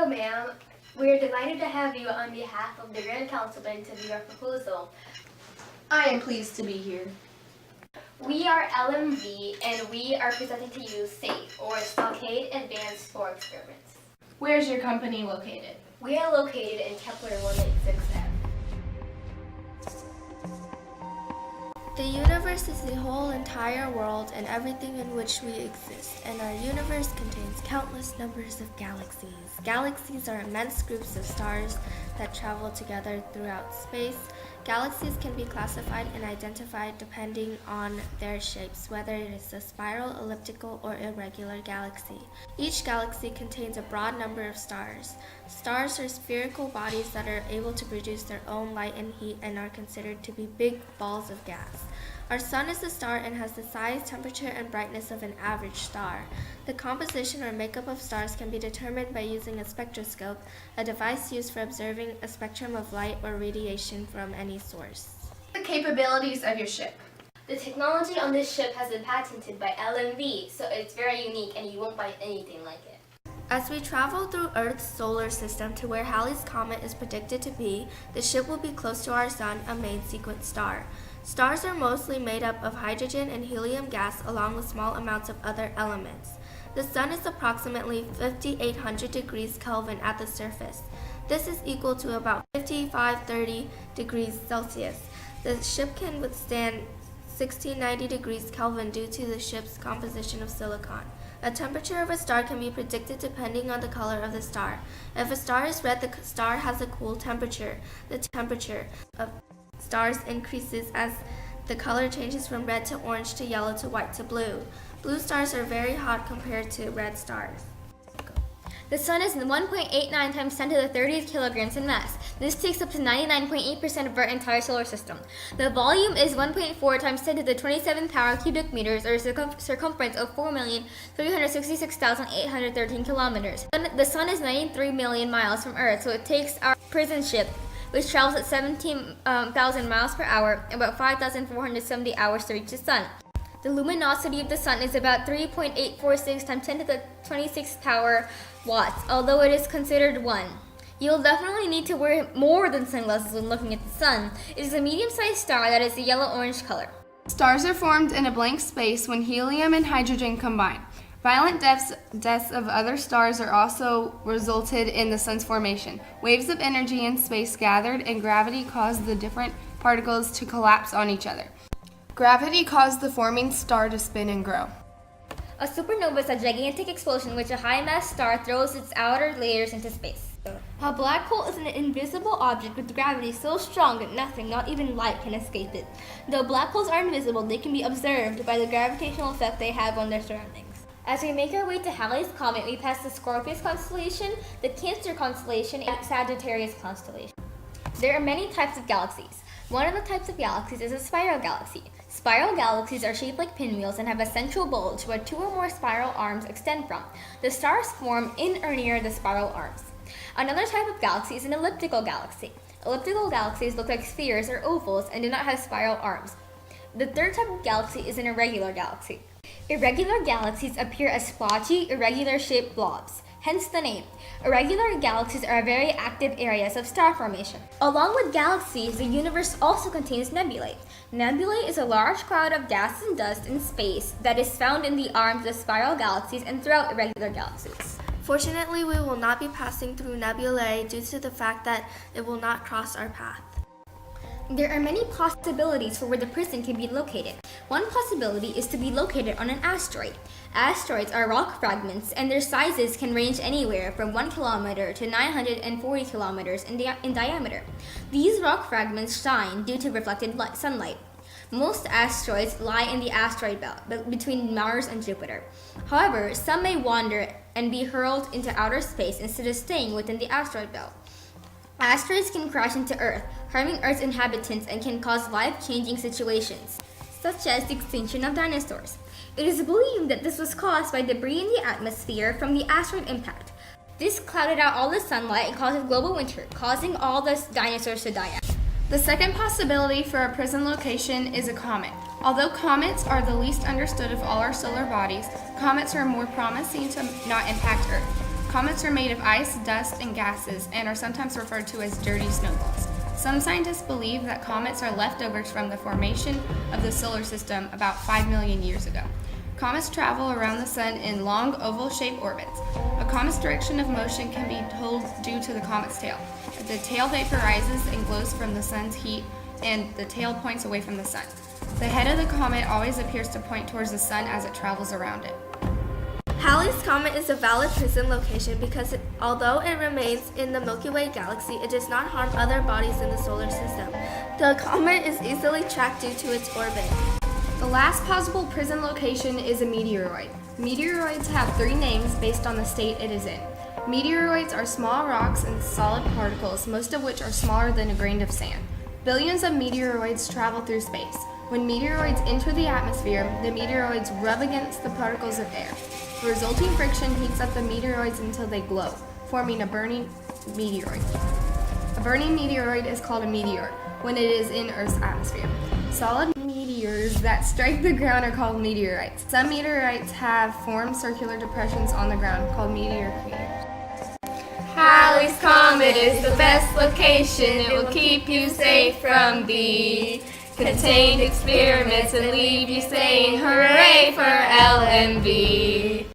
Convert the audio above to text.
Hello, ma'am. We are delighted to have you on behalf of the Grand Council to interview our proposal. I am pleased to be here. We are LMV, and we are presenting to you SAFE, or Stockade Advanced for Experiments. Where's your company located? We are located in Kepler 186F. The universe is the whole entire world and everything in which we exist, and our universe contains countless numbers of galaxies. Galaxies are immense groups of stars that travel together throughout space. Galaxies can be classified and identified depending on their shapes, whether it is a spiral, elliptical, or irregular galaxy. Each galaxy contains a broad number of stars. Stars are spherical bodies that are able to produce their own light and heat and are considered to be big balls of gas. Our sun is a star and has the size, temperature, and brightness of an average star. The composition or makeup of stars can be determined by using a spectroscope, a device used for observing a spectrum of light or radiation from any source. The capabilities of your ship. The technology on this ship has been patented by LMV, so it's very unique and you won't find anything like it. As we travel through Earth's solar system to where Halley's Comet is predicted to be, the ship will be close to our sun, a main sequence star. Stars are mostly made up of hydrogen and helium gas along with small amounts of other elements. The sun is approximately 5,800 degrees Kelvin at the surface. This is equal to about 5530 degrees Celsius. The ship can withstand 1690 degrees Kelvin due to the ship's composition of silicon. A temperature of a star can be predicted depending on the color of the star. If a star is red, the star has a cool temperature. The temperature of stars increases as the color changes from red to orange to yellow to white to blue. Blue stars are very hot compared to red stars. The sun is 1.89 times 10 to the 30th kilograms in mass. This takes up to 99.8% of our entire solar system. The volume is 1.4 times 10 to the 27th power cubic meters, or a circumference of 4,366,813 kilometers. The sun is 93 million miles from Earth, so it takes our prison ship, which travels at 17,000 miles per hour, about 5,470 hours to reach the sun. The luminosity of the sun is about 3.846 times 10 to the 26th power watts, although it is considered 1. You'll definitely need to wear more than sunglasses when looking at the sun. It is a medium-sized star that is a yellow-orange color. Stars are formed in a blank space when helium and hydrogen combine. Violent deaths of other stars are also resulted in the sun's formation. Waves of energy in space gathered and gravity caused the different particles to collapse on each other. Gravity caused the forming star to spin and grow. A supernova is a gigantic explosion in which a high-mass star throws its outer layers into space. A black hole is an invisible object with gravity so strong that nothing, not even light, can escape it. Though black holes are invisible, they can be observed by the gravitational effect they have on their surroundings. As we make our way to Halley's Comet, we pass the Scorpius constellation, the Cancer constellation, and Sagittarius constellation. There are many types of galaxies. One of the types of galaxies is a spiral galaxy. Spiral galaxies are shaped like pinwheels and have a central bulge where two or more spiral arms extend from. The stars form in or near the spiral arms. Another type of galaxy is an elliptical galaxy. Elliptical galaxies look like spheres or ovals and do not have spiral arms. The third type of galaxy is an irregular galaxy. Irregular galaxies appear as splotchy, irregular-shaped blobs, hence the name. Irregular galaxies are very active areas of star formation. Along with galaxies, the universe also contains nebulae. Nebulae is a large cloud of gas and dust in space that is found in the arms of spiral galaxies and throughout irregular galaxies. Fortunately, we will not be passing through nebulae due to the fact that it will not cross our path. There are many possibilities for where the prison can be located. One possibility is to be located on an asteroid. Asteroids are rock fragments, and their sizes can range anywhere from 1 kilometer to 940 kilometers in diameter. These rock fragments shine due to reflected sunlight. Most asteroids lie in the asteroid belt between Mars and Jupiter. However, some may wander and be hurled into outer space instead of staying within the asteroid belt. Asteroids can crash into Earth, harming Earth's inhabitants, and can cause life-changing situations, such as the extinction of dinosaurs. It is believed that this was caused by debris in the atmosphere from the asteroid impact. This clouded out all the sunlight and caused global winter, causing all the dinosaurs to die out. The second possibility for a prison location is a comet. Although comets are the least understood of all our solar bodies, comets are more promising to not impact Earth. Comets are made of ice, dust, and gases, and are sometimes referred to as dirty snowballs. Some scientists believe that comets are leftovers from the formation of the solar system about 5 million years ago. Comets travel around the sun in long, oval-shaped orbits. A comet's direction of motion can be told due to the comet's tail. The tail vaporizes and glows from the sun's heat, and the tail points away from the sun. The head of the comet always appears to point towards the sun as it travels around it. Halley's Comet is a valid prison location because although it remains in the Milky Way galaxy, it does not harm other bodies in the solar system. The comet is easily tracked due to its orbit. The last possible prison location is a meteoroid. Meteoroids have 3 names based on the state it is in. Meteoroids are small rocks and solid particles, most of which are smaller than a grain of sand. Billions of meteoroids travel through space. When meteoroids enter the atmosphere, the meteoroids rub against the particles of air. The resulting friction heats up the meteoroids until they glow, forming a burning meteoroid. A burning meteoroid is called a meteor when it is in Earth's atmosphere. Solid meteors that strike the ground are called meteorites. Some meteorites have formed circular depressions on the ground called meteor craters. Halley's Comet is the best location. It will keep you safe from the contained experiments and leave you saying hooray for LMV.